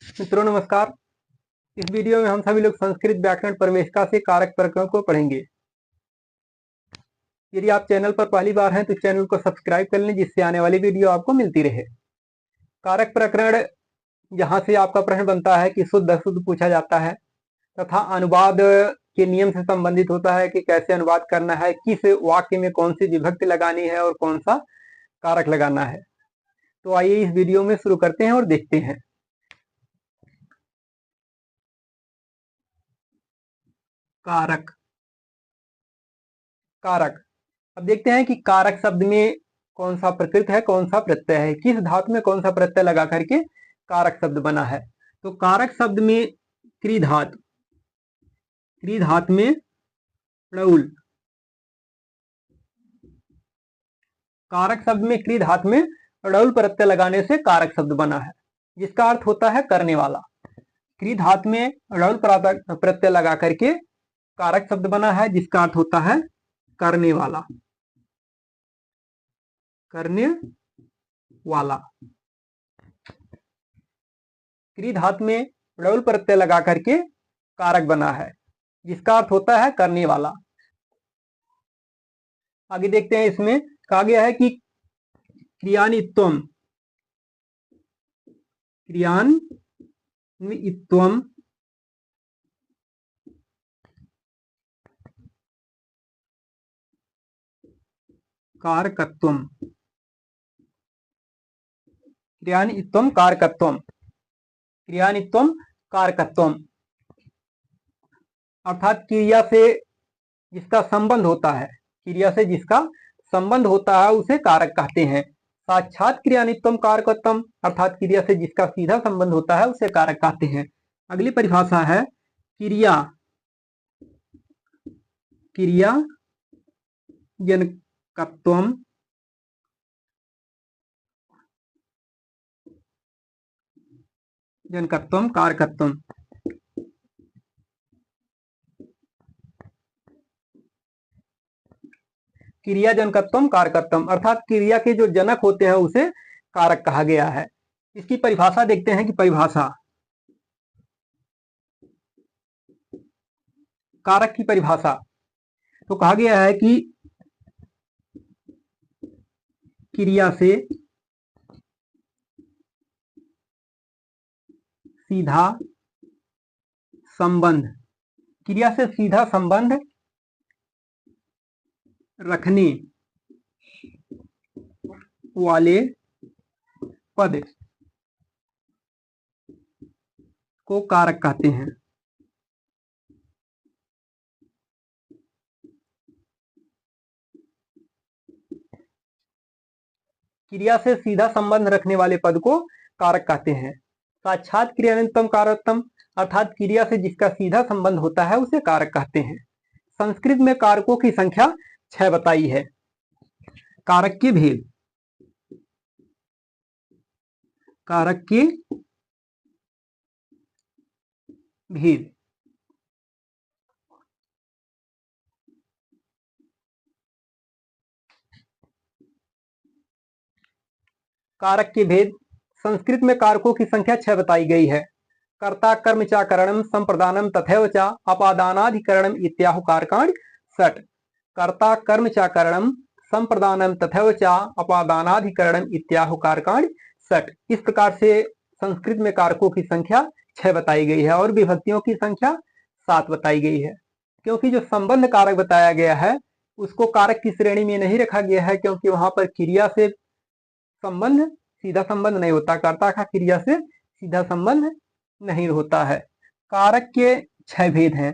मित्रों नमस्कार। इस वीडियो में हम सभी लोग संस्कृत व्याकरण प्रवेशिका से कारक प्रकरण को पढ़ेंगे। यदि आप चैनल पर पहली बार हैं तो चैनल को सब्सक्राइब कर लें, जिससे आने वाली वीडियो आपको मिलती रहे। कारक प्रकरण जहां से आपका प्रश्न बनता है कि शुद्ध अशुद्ध पूछा जाता है तथा अनुवाद के नियम से संबंधित होता है कि कैसे अनुवाद करना है, किस वाक्य में कौन सी विभक्ति लगानी है और कौन सा कारक लगाना है। तो आइए इस वीडियो में शुरू करते हैं और देखते हैं। कारक कारक अब देखते हैं कि कारक शब्द में कौन सा प्रकृत है, कौन सा प्रत्यय है, किस धातु में कौन सा प्रत्यय लगा करके कारक शब्द बना है। तो कारक शब्द में क्रिधातु में णउल, कारक शब्द में क्रिधातु में णउल प्रत्यय लगाने से कारक शब्द बना है, जिसका अर्थ होता है करने वाला। क्रिधातु में णउल प्रत्यय लगा करके कारक शब्द बना है, जिसका अर्थ होता है करने वाला। करने वाला क्रिधातु में णउल प्रत्यय लगा करके कारक बना है, जिसका अर्थ होता है करने वाला। आगे देखते हैं, इसमें कहा गया है कि क्रियान्वित्वम कारकत्वम कारकत्वम अर्थात क्रिया से जिसका संबंध होता है, उसे कारक कहते हैं। साक्षात क्रियान्वित्वम कारकत्वम अर्थात क्रिया से जिसका सीधा संबंध होता है उसे कारक कहते हैं। अगली परिभाषा है क्रियाजनकत्वम कारकत्वम। क्रियाजनकत्वम कारकत्वम अर्थात क्रिया के जो जनक होते हैं उसे कारक कहा गया है। इसकी परिभाषा देखते हैं कि परिभाषा कारक की परिभाषा तो कहा गया है कि क्रिया से सीधा संबंध रखने वाले पद को कारक कहते हैं। क्रिया से सीधा संबंध रखने वाले पद को कारक कहते हैं। साक्षात क्रियान्वित्वम कारकत्वम अर्थात क्रिया से जिसका सीधा संबंध होता है उसे कारक कहते हैं। संस्कृत में कारकों की संख्या 6 बताई है। कारक के भेद कारक के भेद संस्कृत में कारकों की संख्या 6 बताई गई है। कर्ता कर्म च करणम संप्रदानम तथैव च अपादानाधिकरणम इत्याहु कारकाणि षट्। कर्ता कर्म च करणम संप्रदानम तथैव च अपादानाधिकरणम इत्याहु कारकाणि षट्। इस प्रकार से संस्कृत में कारकों की संख्या 6 बताई गई है और विभक्तियों की संख्या 7 बताई गई है। क्योंकि जो संबंध कारक बताया गया है उसको कारक की श्रेणी में नहीं रखा गया है, क्योंकि वहां पर क्रिया से सीधा संबंध नहीं होता, कर्ता का क्रिया से सीधा संबंध नहीं होता है। कारक के 6 भेद हैं।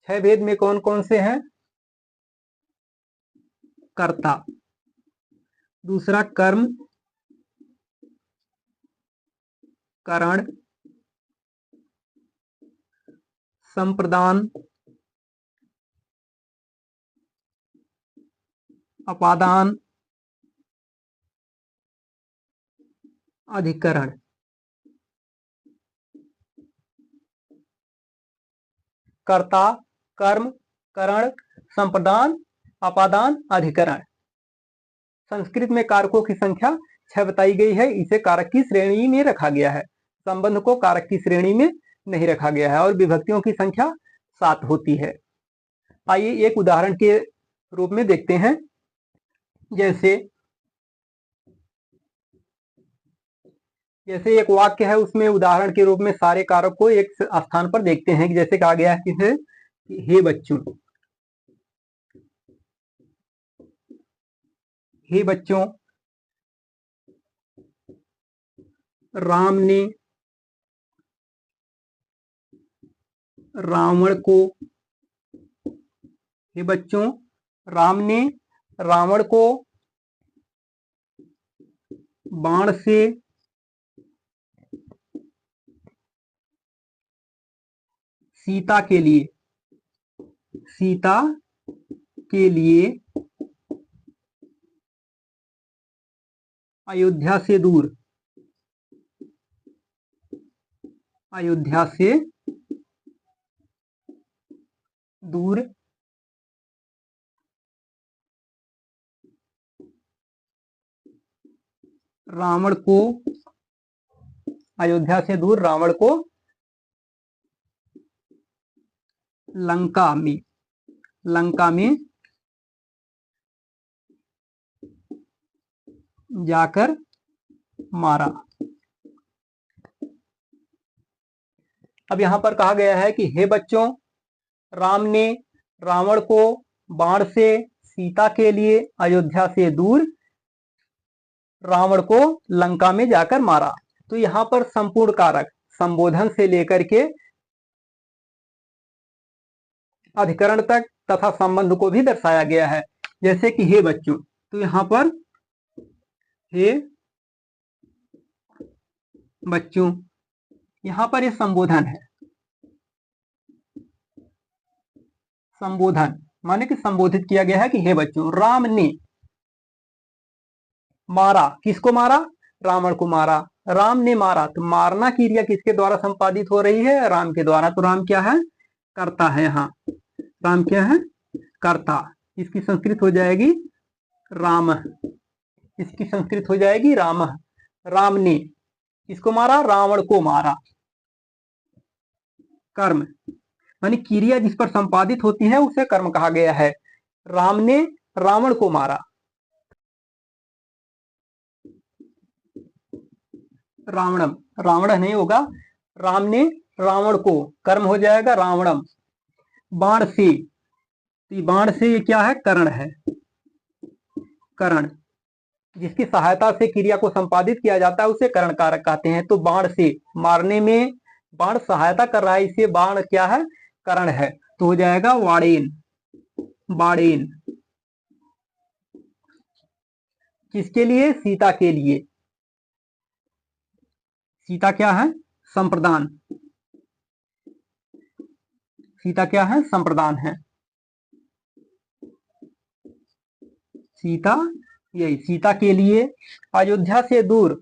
6 भेद में कौन कौन से हैं? कर्ता, दूसरा कर्म, करण, संप्रदान, अपादान, अधिकरण। कर्ता, कर्म, करण, संप्रदान, अपादान, अधिकरण। संस्कृत में कारकों की संख्या 6 बताई गई है, इसे कारक की श्रेणी में रखा गया है। संबंध को कारक की श्रेणी में नहीं रखा गया है और विभक्तियों की संख्या 7 होती है। आइए एक उदाहरण के रूप में देखते हैं। जैसे एक वाक्य है, उसमें उदाहरण के रूप में सारे कारक को एक स्थान पर देखते हैं। जैसे कहा गया है कि हे बच्चों, हे बच्चों, राम ने रावण को, हे बच्चों, राम ने रावण को बाण से सीता के लिए अयोध्या से दूर रावण को लंका में जाकर मारा। अब यहां पर कहा गया है कि हे बच्चों, राम ने रावण को बाण से सीता के लिए अयोध्या से दूर रावण को लंका में जाकर मारा। तो यहां पर संपूर्ण कारक संबोधन से लेकर के अधिकरण तक तथा संबंध को भी दर्शाया गया है। जैसे कि हे बच्चों, तो यहां पर हे बच्चों, यहां पर ये संबोधन है। संबोधन माने कि संबोधित किया गया है कि हे बच्चों, राम ने मारा, किसको मारा? रावण को मारा। राम ने मारा, तो मारना की क्रिया किसके द्वारा संपादित हो रही है? राम के द्वारा। तो राम क्या है? कर्ता है। यहाँ राम क्या है? कर्ता। इसकी संस्कृत हो जाएगी राम, इसकी संस्कृत हो जाएगी राम। राम ने किसको मारा? रावण को मारा। कर्म मानी क्रिया जिस पर संपादित होती है उसे कर्म कहा गया है। राम ने रावण को मारा। रावणम, रावण नहीं होगा, राम ने रावण को, कर्म हो जाएगा रावणम। बाण से, बाण से ये क्या है? करण है। करण जिसकी सहायता से क्रिया को संपादित किया जाता है उसे करण कारक कहते हैं। तो बाण से, मारने में बाण सहायता कर रहा है, इसे बाण क्या है? करण है। तो हो जाएगा वाणेन। बाणेन किसके लिए? सीता के लिए। सीता क्या है? संप्रदान। सीता क्या है? संप्रदान है। सीता, यही सीता के लिए अयोध्या से दूर,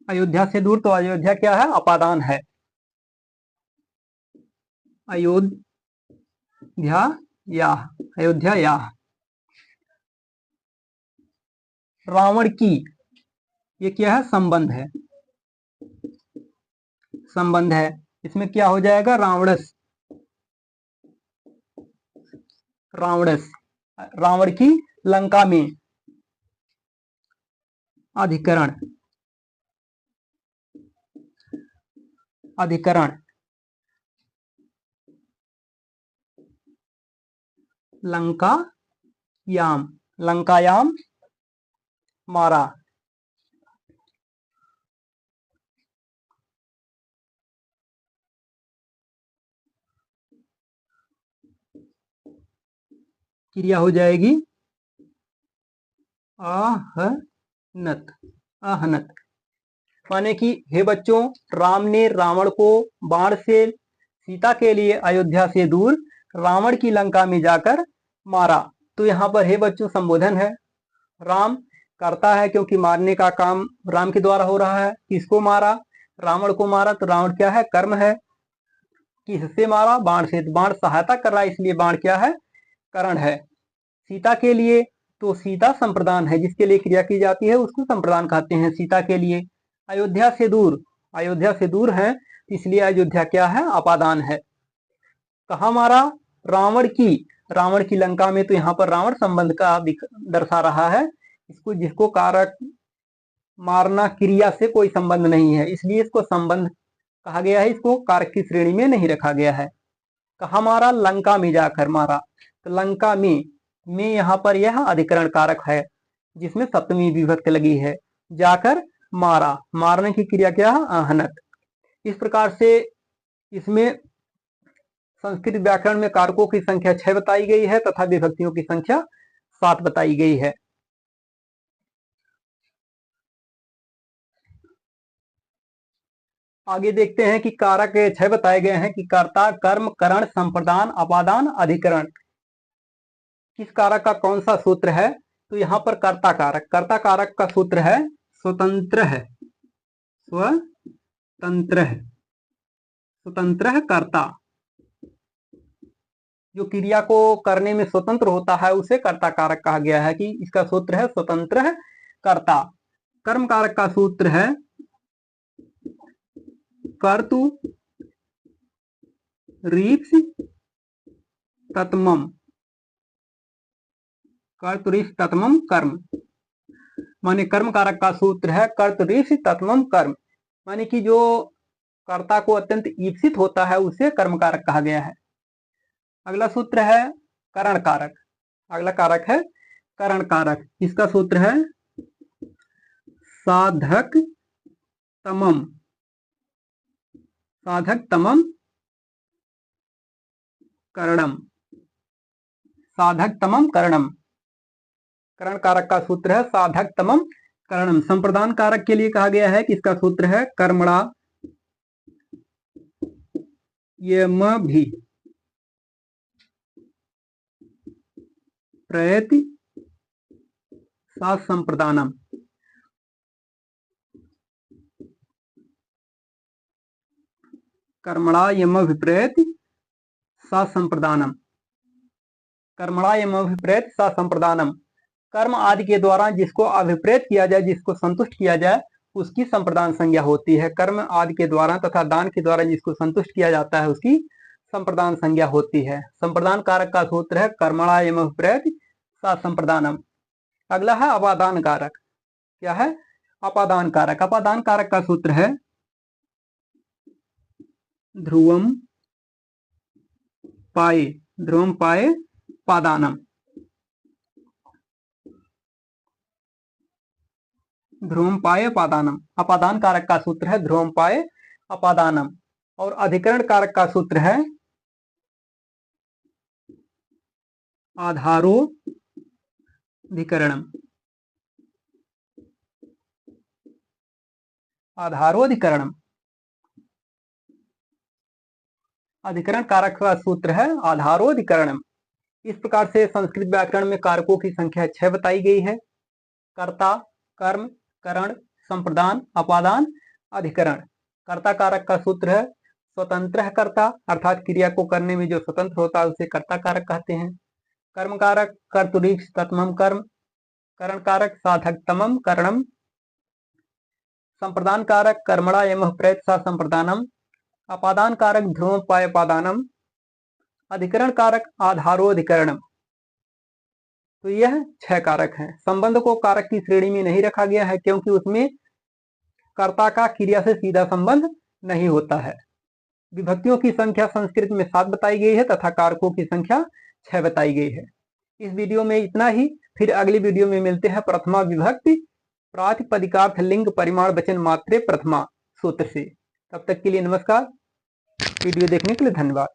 अयोध्या से दूर, तो अयोध्या क्या है? अपादान है। अयोध्या या, अयोध्या या। रावण की, ये क्या है? संबंध है। संबंध है, इसमें क्या हो जाएगा? रावणस। रावणस, रावण की लंका में। अधिकरण, अधिकरण लंकायाम, लंकायाम मारा। क्रिया हो जाएगी आहनत। आहनत माने कि हे बच्चों, राम ने रावण को बाण से सीता के लिए अयोध्या से दूर रावण की लंका में जाकर मारा। तो यहाँ पर हे बच्चों संबोधन है। राम करता है क्योंकि मारने का काम राम के द्वारा हो रहा है। किसको मारा? रावण को मारा तो रावण क्या है, कर्म है। किससे मारा, बाण से, तो बाण सहायता कर रहा है इसलिए बाण क्या है, करण है। सीता के लिए तो सीता संप्रदान है, जिसके लिए क्रिया की जाती है उसको संप्रदान कहते हैं, सीता के लिए। अयोध्या से दूर, अयोध्या से दूर है इसलिए अयोध्या क्या है, अपादान है। कहा मारा, रावण की, रावण की लंका में, तो यहाँ पर रावण संबंध का दर्शा रहा है इसको, जिसको कारक मारना क्रिया से कोई संबंध नहीं है इसलिए इसको संबंध कहा गया है, इसको कारक की श्रेणी में नहीं रखा गया है। कहा मारा, लंका में जाकर मारा, तो लंका में यहाँ पर यह अधिकरण कारक है जिसमें सप्तमी विभक्ति लगी है। जाकर मारा, मारने की क्रिया क्या है, आहनक। इस प्रकार से इसमें संस्कृत व्याकरण में कारकों की संख्या 6 बताई गई है तथा विभक्तियों की संख्या 7 बताई गई है। आगे देखते हैं कि कारक 6 बताए गए हैं कि कर्ता, कर्म, करण, संप्रदान, अपादान, अधिकरण। किस कारक का कौन सा सूत्र है, तो यहाँ पर कर्ता कारक, कर्ता कारक का सूत्र है स्वतंत्र है, स्वतंत्र है, स्वतंत्र है कर्ता। जो क्रिया को करने में स्वतंत्र होता है उसे कर्ता कारक कहा गया है कि इसका सूत्र है स्वतंत्र है कर्ता। कर्म कारक का सूत्र है कर्तु रीप्स तत्मम, कर्तुरीप्स तत्मम कर्म, माने कर्म कारक का सूत्र है कर्तुरीप्स तत्मम कर्म, माने कि जो कर्ता को अत्यंत ईप्सित होता है उसे कर्म कारक कहा गया है। अगला सूत्र है करण कारक, अगला कारक है करण कारक, इसका सूत्र है साधक तमम, साधक तमम करणम, साधक तमम करणम। करण कारक का सूत्र है साधक तमम करणम। संप्रदान कारक के लिए कहा गया है कि इसका सूत्र है कर्मणा यम भी प्रयति सा संप्रदानम, कर्मणा यम विप्रेत सा संप्रदानम, कर्मणा यम विप्रेत सा संप्रदानम। कर्म आदि के द्वारा जिसको अभिप्रेत किया जाए, जिसको संतुष्ट किया जाए उसकी संप्रदान संज्ञा होती है। कर्म आदि के द्वारा तथा दान के द्वारा जिसको संतुष्ट किया जाता है उसकी संप्रदान संज्ञा होती है। संप्रदान कारक का सूत्र है कर्मणा यम विप्रेत सा संप्रदानम। अगला है अपादान कारक, क्या है, अपादान कारक। अपादान कारक का सूत्र है ध्रुवम पाए, ध्रुवम पाए पादानम, ध्रुवम पाए पादानम। अपादान कारक का सूत्र है ध्रुवम पाए अपादानम। और अधिकरण कारक का सूत्र है आधारोधिकरणम, आधारोधिकरणम। अधिकरण कारक का सूत्र है आधारोधिकरणम। इस प्रकार से संस्कृत व्याकरण में कारकों की संख्या 6 बताई गई है। कर्ता, कर्म, करण, संप्रदान, अपादान, अधिकरण। कर्ता कारक का सूत्र है स्वतंत्र है कर्ता, अर्थात क्रिया को करने में जो स्वतंत्र होता है उसे कर्ता कारक कहते हैं। कर्म कारक कर्तुरीप्स तत्मम कर्म, करण कारक साधक तमम करणम, संप्रदान कारक कर्मणा यम प्रयत सा संप्रदानम, अपादान कारक ध्रुवम पाय पादानम, अधिकरण कारक आधारोधिकरणम। तो यह 6 कारक हैं। संबंध को कारक की श्रेणी में नहीं रखा गया है क्योंकि उसमें कर्ता का क्रिया से सीधा संबंध नहीं होता है। विभक्तियों की संख्या संस्कृत में 7 बताई गई है तथा कारकों की संख्या 6 बताई गई है। इस वीडियो में इतना ही, फिर अगली वीडियो में मिलते हैं प्रथमा विभक्ति प्रातिपदिकार्थ लिंग परिमाण वचन मात्रे प्रथमा सूत्र से। तब तक के लिए नमस्कार। वीडियो देखने के लिए धन्यवाद।